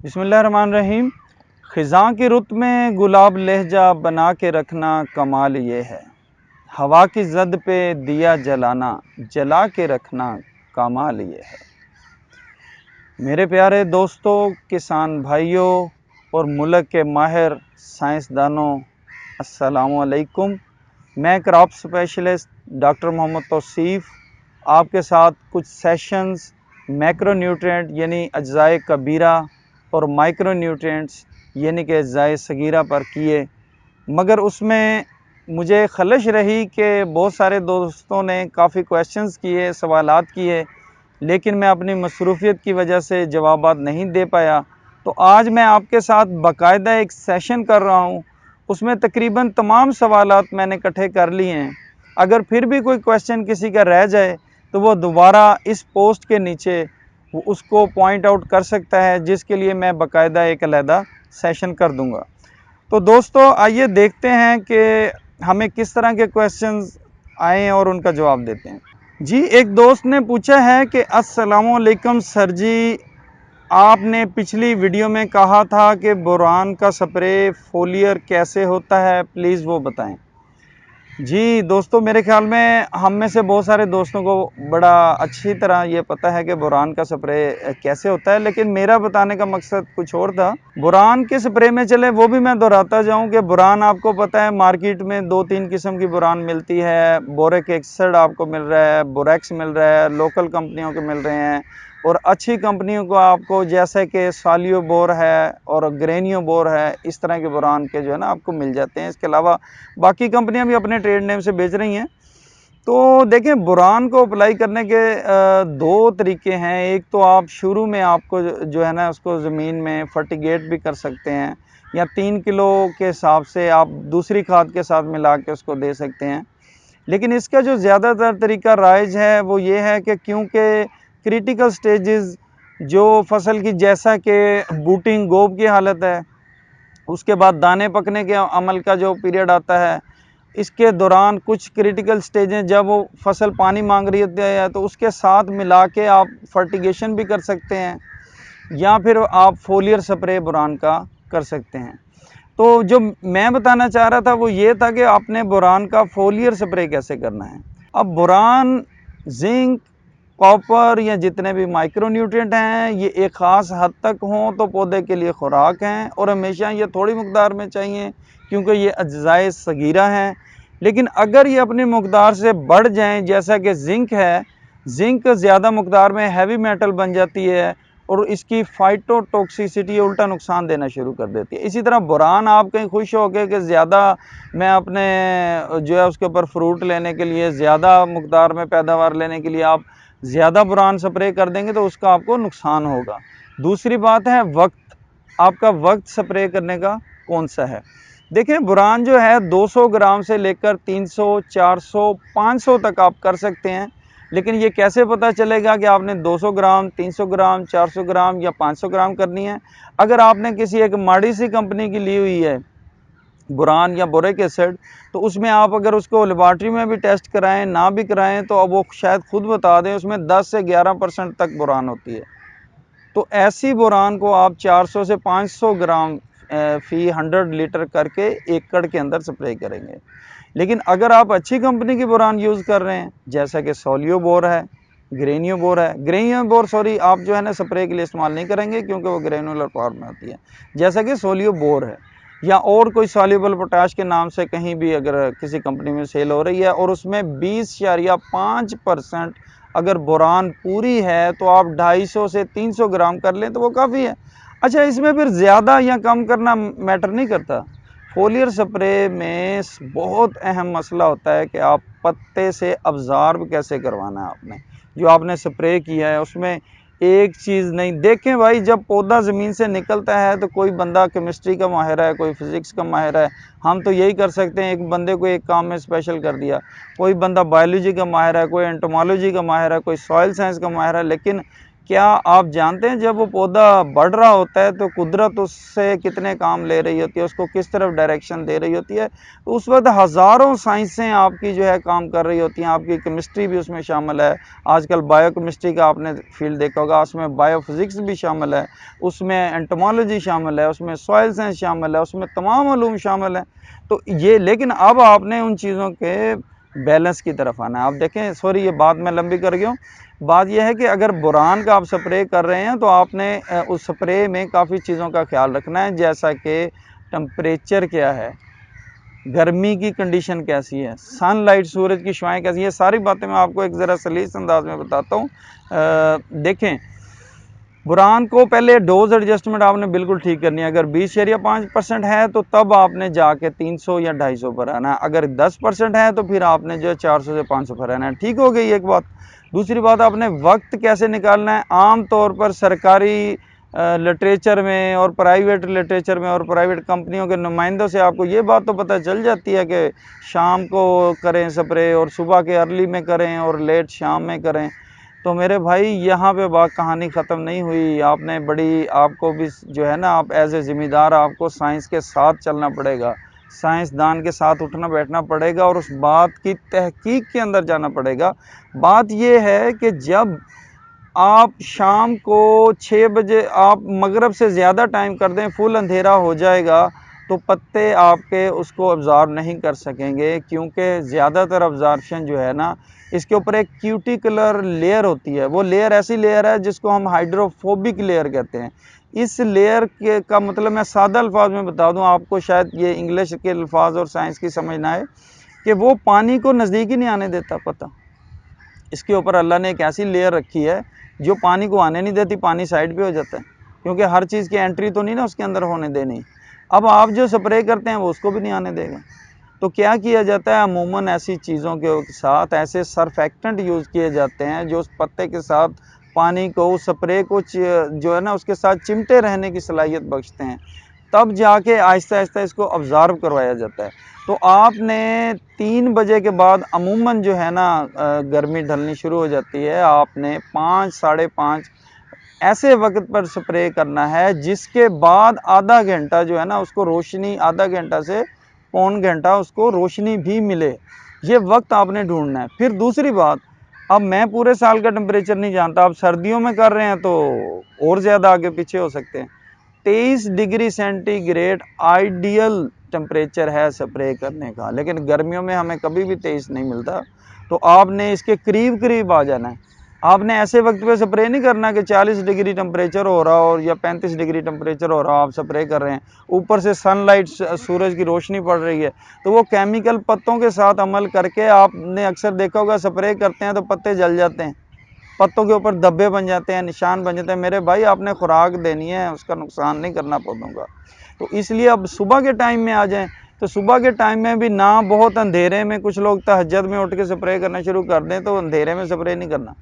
बिस्मिल्लाहिर्रहमानिर्रहीम। ख़िज़ां की रुत में गुलाब लहजा बना के रखना कमाल ये है। हवा की ज़द पे दिया जलाना जला के रखना कमाल ये है। मेरे प्यारे दोस्तों, किसान भाइयों और मुल्क के माहिर साइंसदानों, अस्सलामु अलैकुम। मैं crop specialist doctor Mohammad Tauseef आपके साथ कुछ सेशंस मैक्रो न्यूट्रिएंट यानी अज्जाए कबीरा और माइक्रो न्यूट्रिएंट्स यानी कि अज्जाए सगीरा पर किए, मगर उसमें मुझे खलश रही कि बहुत सारे दोस्तों ने काफ़ी क्वेश्चंस किए, सवालात किए, लेकिन मैं अपनी मसरूफ़ियत की वजह से जवाबात नहीं दे पाया। तो आज मैं आपके साथ बाकायदा एक सेशन कर रहा हूँ, उसमें तकरीबन तमाम सवालात मैंने इकट्ठे कर लिए हैं। अगर फिर भी कोई क्वेश्चन किसी का रह जाए तो वो दोबारा इस पोस्ट के नीचे वो उसको पॉइंट आउट कर सकता है, जिसके लिए मैं बाकायदा एक अलहदा सेशन कर दूंगा। तो दोस्तों, आइए देखते हैं कि हमें किस तरह के क्वेश्चंस आए और उनका जवाब देते हैं। जी, एक दोस्त ने पूछा है कि अस्सलामु अलैकुम सर जी, आपने पिछली वीडियो में कहा था कि बोरान का स्प्रे फोलियर कैसे होता है, प्लीज़ वो बताएं। जी दोस्तों, मेरे ख्याल में हम में से बहुत सारे दोस्तों को बड़ा अच्छी तरह ये पता है कि बोरान का स्प्रे कैसे होता है, लेकिन मेरा बताने का मकसद कुछ और था। बोरान के स्प्रे में चले वो भी मैं दोहराता जाऊं कि बोरान आपको पता है मार्केट में 2-3 किस्म की बोरान मिलती है। बोरिक एसिड आपको मिल रहा है, बोरेक्स मिल रहा है, लोकल कंपनियों के मिल रहे हैं, और अच्छी कंपनियों को आपको जैसे कि सालियो बोर है और ग्रेनियो बोर है, इस तरह के बोरान के जो है ना आपको मिल जाते हैं। इसके अलावा बाकी कंपनियां भी अपने ट्रेड नेम से बेच रही हैं। तो देखें, बोरान को अप्लाई करने के दो तरीके हैं। एक तो आप शुरू में आपको जो है ना उसको ज़मीन में फर्टिगेट भी कर सकते हैं, या 3 किलो के हिसाब से आप दूसरी खाद के साथ मिला के उसको दे सकते हैं। लेकिन इसका जो ज़्यादातर तरीका राइज है वो ये है कि क्योंकि क्रिटिकल स्टेजेस जो फसल की, जैसा कि बूटिंग गोब की हालत है, उसके बाद दाने पकने के अमल का जो पीरियड आता है, इसके दौरान कुछ क्रिटिकल स्टेजें जब वो फसल पानी मांग रही होती है तो उसके साथ मिला के आप फर्टिगेशन भी कर सकते हैं, या फिर आप फोलियर स्प्रे बोरान का कर सकते हैं। तो जो मैं बताना चाह रहा था वो ये था कि आपने बोरान का फोलियर स्प्रे कैसे करना है। अब बोरान, जिंक, कॉपर या जितने भी माइक्रो न्यूट्रिएंट हैं, ये एक ख़ास हद तक हों तो पौधे के लिए खुराक हैं, और हमेशा ये थोड़ी मकदार में चाहिए क्योंकि ये अज्जाए सगीरा हैं। लेकिन अगर ये अपनी मकदार से बढ़ जाएं, जैसा कि जिंक है, जिंक ज़्यादा मकदार में हैवी मेटल बन जाती है और इसकी फाइटोटॉक्सिसिटी उल्टा नुकसान देना शुरू कर देती है। इसी तरह बोरान आप कहीं खुश हो गए कि ज़्यादा मैं अपने जो है उसके ऊपर फ्रूट लेने के लिए, ज़्यादा मकदार में पैदावार लेने के लिए आप ज़्यादा बोरान स्प्रे कर देंगे तो उसका आपको नुकसान होगा। दूसरी बात है वक्त, आपका वक्त स्प्रे करने का कौन सा है। देखें, बोरान जो है 200 ग्राम से लेकर 300, 400, 500 तक आप कर सकते हैं। लेकिन ये कैसे पता चलेगा कि आपने 200 ग्राम, 300 ग्राम, 400 ग्राम या 500 ग्राम करनी है। अगर आपने किसी एक माड़ी सी कंपनी की ली हुई है बोरान या बोरिक एसिड, तो उसमें आप अगर उसको लेबॉर्ट्री में भी टेस्ट कराएं, ना भी कराएं, तो अब वो शायद खुद बता दें उसमें 10 से 11% तक बोरान होती है। तो ऐसी बोरान को आप 400 से 500 ग्राम फी 100 लीटर करके एकड़ के अंदर स्प्रे करेंगे। लेकिन अगर आप अच्छी कंपनी की बोरान यूज़ कर रहे हैं, जैसा कि सोलियो बोर है, ग्रेनियो बोर है, ग्रेनियो बोर सॉरी आप जो है ना स्प्रे के लिए इस्तेमाल नहीं करेंगे क्योंकि वो ग्रेनुलर फॉर्म में आती है, जैसा कि सोलियो बोर है, या और कोई सॉल्युबल पोटाश के नाम से कहीं भी अगर किसी कंपनी में सेल हो रही है और उसमें 20.5% अगर बोरान पूरी है, तो आप 250 से 300 ग्राम कर लें तो वो काफ़ी है। अच्छा, इसमें फिर ज़्यादा या कम करना मैटर नहीं करता। फोलियर स्प्रे में बहुत अहम मसला होता है कि आप पत्ते से अब्जॉर्ब कैसे करवाना है। आपने जो आपने स्प्रे किया है उसमें एक चीज़ नहीं देखें भाई, जब पौधा ज़मीन से निकलता है तो कोई बंदा केमिस्ट्री का माहिर है, कोई फिज़िक्स का माहिर है, हम तो यही कर सकते हैं, एक बंदे को एक काम में स्पेशल कर दिया। कोई बंदा बायोलॉजी का माहिर है, कोई एंटोमोलॉजी का माहिर है, कोई सॉइल साइंस का माहिर है, लेकिन क्या आप जानते हैं जब वो पौधा बढ़ रहा होता है तो कुदरत उससे कितने काम ले रही होती है, उसको किस तरफ डायरेक्शन दे रही होती है। तो उस वक्त हज़ारों साइंसें आपकी जो है काम कर रही होती हैं, आपकी केमिस्ट्री भी उसमें शामिल है। आजकल बायोकेमिस्ट्री का आपने फील्ड देखा होगा, उसमें बायोफिज़िक्स भी शामिल है, उसमें एंटोमोलॉजी शामिल है, उसमें सॉइल साइंस शामिल है, उसमें तमाम उलूम शामिल हैं। तो ये लेकिन अब आपने उन चीज़ों के बैलेंस की तरफ आना है। आप देखें, सॉरी ये बात मैं लंबी कर गया हूँ। बात यह है कि अगर बोरान का आप स्प्रे कर रहे हैं तो आपने उस स्प्रे में काफ़ी चीज़ों का ख्याल रखना है, जैसा कि टेम्परेचर क्या है, गर्मी की कंडीशन कैसी है, सनलाइट सूरज की शुआएं कैसी है। सारी बातें मैं आपको एक ज़रा सलीस अंदाज में बताता हूँ। देखें, बुरान को पहले डोज एडजस्टमेंट आपने बिल्कुल ठीक करनी है। अगर 20.5% है तो तब आपने जाके 300 या 250 पर आना है। अगर 10% है तो फिर आपने जो है 400 से 500 पर आना है। ठीक हो गई एक बात। दूसरी बात, आपने वक्त कैसे निकालना है। आम तौर पर सरकारी लिटरेचर में और प्राइवेट लिटरेचर में और प्राइवेट कंपनियों के नुमाइंदों से आपको ये बात तो पता चल जाती है कि शाम को करें स्प्रे और सुबह के अर्ली में करें और लेट शाम में करें। तो मेरे भाई यहाँ पे बात कहानी ख़त्म नहीं हुई। आपने बड़ी, आपको भी जो है ना, आप एज ए ज़िम्मेदार आपको साइंस के साथ चलना पड़ेगा, साइंसदान के साथ उठना बैठना पड़ेगा और उस बात की तहकीक के अंदर जाना पड़ेगा। बात ये है कि जब आप शाम को 6 बजे आप मगरिब से ज़्यादा टाइम कर दें, फुल अंधेरा हो जाएगा, तो पत्ते आपके उसको अब्ज़ॉर्ब नहीं कर सकेंगे, क्योंकि ज़्यादातर अब्ज़ॉर्प्शन जो है ना, इसके ऊपर एक क्यूटिकुलर लेयर होती है। वो लेयर ऐसी लेयर है जिसको हम हाइड्रोफोबिक लेयर कहते हैं। इस लेयर के का मतलब मैं सादा अल्फाज में बता दूं आपको, शायद ये इंग्लिश के अल्फाज और साइंस की समझ ना आए, कि वो पानी को नज़दीक ही नहीं आने देता। पता, इसके ऊपर अल्लाह ने एक ऐसी लेयर रखी है जो पानी को आने नहीं देती, पानी साइड पे हो जाता है, क्योंकि हर चीज़ की एंट्री तो नहीं ना उसके अंदर होने देनी। अब आप जो स्प्रे करते हैं वो उसको भी नहीं आने देगा। तो क्या किया जाता है, अमूमन ऐसी चीज़ों के साथ ऐसे सरफेक्टेंट यूज़ किए जाते हैं जो उस पत्ते के साथ पानी को, उस स्प्रे को जो है ना उसके साथ चिमटे रहने की सलाहियत बख्शते हैं। तब जाके आहिस्ता आहिस्ता इसको ऑब्ज़र्व करवाया जाता है। तो आपने 3 बजे के बाद अमूमन जो है ना गर्मी ढलनी शुरू हो जाती है। आपने 5 साढ़े 5 ऐसे वक्त पर स्प्रे करना है, जिसके बाद आधा घंटा जो है ना उसको रोशनी, आधा घंटा से पौन घंटा उसको रोशनी भी मिले। ये वक्त आपने ढूंढना है। फिर दूसरी बात, अब मैं पूरे साल का टेम्परेचर नहीं जानता, अब सर्दियों में कर रहे हैं तो और ज़्यादा आगे पीछे हो सकते हैं। 23 डिग्री सेंटीग्रेड आइडियल टेम्परेचर है स्प्रे करने का, लेकिन गर्मियों में हमें कभी भी 23 नहीं मिलता। तो आपने इसके करीब करीब आ जाना है। आपने ऐसे वक्त पे स्प्रे नहीं करना कि 40 डिग्री टेम्परेचर हो रहा हो या 35 डिग्री टेम्परेचर हो रहा हो, आप स्प्रे कर रहे हैं, ऊपर से सनलाइट, सूरज की रोशनी पड़ रही है, तो वो केमिकल पत्तों के साथ अमल करके, आपने अक्सर देखा होगा स्प्रे करते हैं तो पत्ते जल जाते हैं, पत्तों के ऊपर धब्बे बन जाते हैं, निशान बन जाते हैं। मेरे भाई, आपने खुराक देनी है, उसका नुकसान नहीं करना पौधों का। तो इसलिए अब सुबह के टाइम में आ जाएं, तो सुबह के टाइम में भी ना बहुत अंधेरे में, कुछ लोग तहज्जुद में उठ के स्प्रे करना शुरू कर दें, तो अंधेरे में स्प्रे नहीं करना,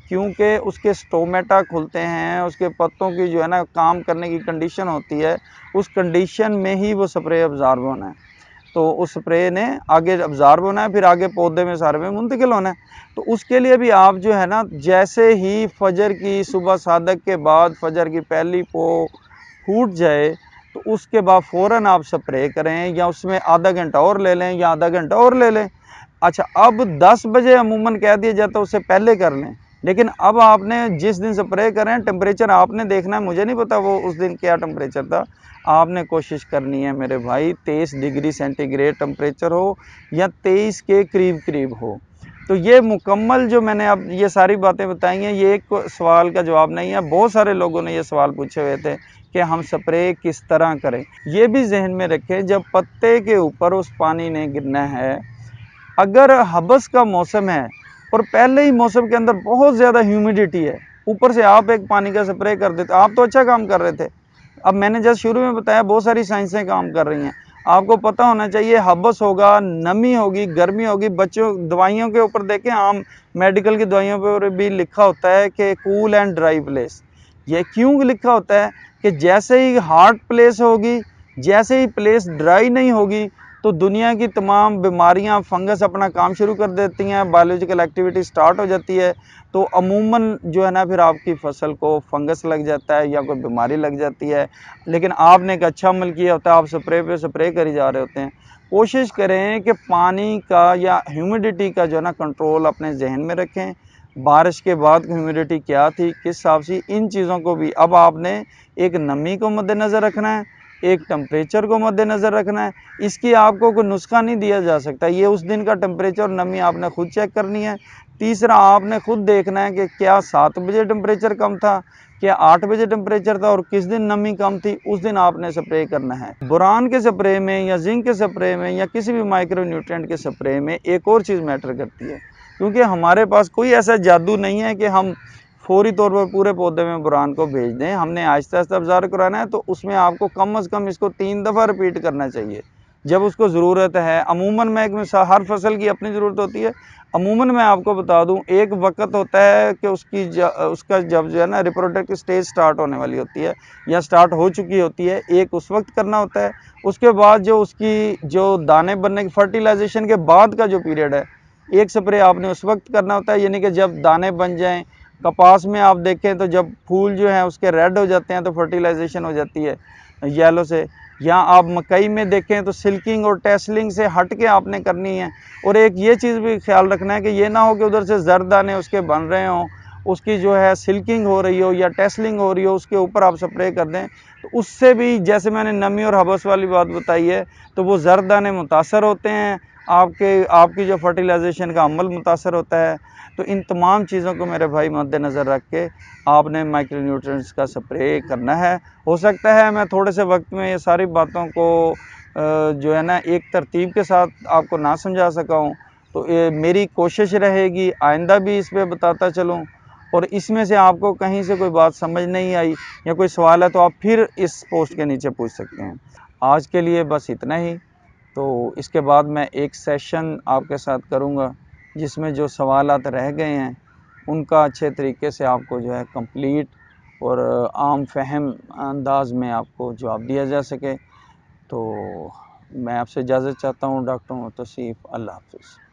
क्योंकि उसके स्टोमेटा खुलते हैं, उसके पत्तों की जो है ना काम करने की कंडीशन होती है, उस कंडीशन में ही वो स्प्रे अब्ज़ॉर्ब होना है। तो उस स्प्रे ने आगे अब्ज़ॉर्ब होना है, फिर आगे पौधे में सारे में मुंतकिल होना है। तो उसके लिए भी आप जो है ना, जैसे ही फजर की, सुबह सादक के बाद फजर की पहली पो फूट जाए, तो उसके बाद फ़ौरन आप स्प्रे करें, या उसमें आधा घंटा और ले लें या आधा घंटा और ले लें। अच्छा, अब 10 बजे अमूमन कह दिया जाता है, उससे पहले कर लें। लेकिन अब आपने जिस दिन स्प्रे करें, टेम्परेचर आपने देखना है, मुझे नहीं पता वो उस दिन क्या टेम्परेचर था। आपने कोशिश करनी है मेरे भाई 23 डिग्री सेंटीग्रेड टेम्परेचर हो या 23 के करीब करीब हो। तो ये मुकम्मल जो मैंने अब ये सारी बातें बताई हैं, ये एक सवाल का जवाब नहीं है। बहुत सारे लोगों ने ये सवाल पूछे हुए थे कि हम स्प्रे किस तरह करें। ये भी जहन में रखें, जब पत्ते के ऊपर उस पानी ने गिरना है, अगर हबस का मौसम है और पहले ही मौसम के अंदर बहुत ज़्यादा ह्यूमिडिटी है, ऊपर से आप एक पानी का स्प्रे कर देते, आप तो अच्छा काम कर रहे थे। अब मैंने जैसे शुरू में बताया, बहुत सारी साइंसें काम कर रही हैं। आपको पता होना चाहिए, हबस होगा, नमी होगी, गर्मी होगी। बच्चों दवाइयों के ऊपर देखें, आम मेडिकल की दवाइयों पर भी लिखा होता है कि कूल एंड ड्राई प्लेस। ये क्यों लिखा होता है कि जैसे ही हॉट प्लेस होगी, जैसे ही प्लेस ड्राई नहीं होगी, तो दुनिया की तमाम बीमारियां, फंगस अपना काम शुरू कर देती हैं, बायोलॉजिकल एक्टिविटी स्टार्ट हो जाती है। तो अमूमन जो है ना फिर आपकी फसल को फंगस लग जाता है या कोई बीमारी लग जाती है। लेकिन आपने एक अच्छा अमल किया होता है, आप स्प्रे पे स्प्रे करी जा रहे होते हैं। कोशिश करें कि पानी का या ह्यूमिडिटी का जो है ना कंट्रोल अपने जहन में रखें। बारिश के बाद ह्यूमिडिटी क्या थी, किस हिसाब से, इन चीज़ों को भी अब आपने एक नमी को मद्देनज़र रखना है, एक टेम्परेचर को मद्देनज़र रखना है। इसकी आपको कोई नुस्खा नहीं दिया जा सकता, ये उस दिन का टेम्परेचर और नमी आपने खुद चेक करनी है। तीसरा, आपने खुद देखना है कि क्या 7 बजे टेम्परेचर कम था, क्या 8 बजे टेम्परेचर था, और किस दिन नमी कम थी, उस दिन आपने स्प्रे करना है। बोरान के स्प्रे में या जिंक के स्प्रे में या किसी भी माइक्रो न्यूट्रिएंट के स्प्रे में एक और चीज़ मैटर करती है, क्योंकि हमारे पास कोई ऐसा जादू नहीं है कि हम फौरी तौर पर पूरे पौधे में बोरान को भेज दें। हमने आहिस्ता आहिस्ता ऑब्जर्व कराना है, तो उसमें आपको कम से कम इसको 3 दफ़ा रिपीट करना चाहिए जब उसको ज़रूरत है। अमूमन मैं एक मिसाल, हर फसल की अपनी ज़रूरत होती है। अमूमन मैं आपको बता दूं, एक वक्त होता है कि उसका जब जो है ना रिप्रोडक्टिव स्टेज स्टार्ट होने वाली होती है या स्टार्ट हो चुकी होती है, एक उस वक्त करना होता है। उसके बाद जो उसकी जो दाने बनने की फर्टिलाइजेशन के बाद का जो पीरियड है, एक स्प्रे आपने उस वक्त करना होता है, यानी कि जब दाने बन जाएं। कपास में आप देखें तो जब फूल जो हैं उसके रेड हो जाते हैं तो फर्टिलाइजेशन हो जाती है येलो से। या आप मकई में देखें तो सिल्किंग और टेसलिंग से हट के आपने करनी है। और एक ये चीज़ भी ख्याल रखना है कि ये ना हो कि उधर से जर्द दाने उसके बन रहे हों, उसकी जो है सिल्किंग हो रही हो या टेसलिंग हो रही हो, उसके ऊपर आप स्प्रे कर दें, तो उससे भी, जैसे मैंने नमी और हबस वाली बात बताई है, तो वो जर्द दाने मुतासर होते हैं, आपकी जो फर्टिलाइजेशन का अमल मुतासर होता है। तो इन तमाम चीज़ों को मेरे भाई मद्देनज़र रख के आपने माइक्रो न्यूट्रिएंट्स का स्प्रे करना है। हो सकता है मैं थोड़े से वक्त में ये सारी बातों को जो है ना एक तरतीब के साथ आपको ना समझा सका हूँ, तो मेरी कोशिश रहेगी आइंदा भी इस पे बताता चलूँ। और इसमें से आपको कहीं से कोई बात समझ नहीं आई या कोई सवाल है तो आप फिर इस पोस्ट के नीचे पूछ सकते हैं। आज के लिए बस इतना ही। तो इसके बाद मैं एक सेशन आपके साथ करूँगा जिसमें जो सवालात रह गए हैं उनका अच्छे तरीके से आपको जो है कंप्लीट और आम फहम अंदाज में आपको जवाब दिया जा सके। तो मैं आपसे इजाज़त चाहता हूँ। डॉक्टर तौसीफ़, अल्लाह हाफ़िज़।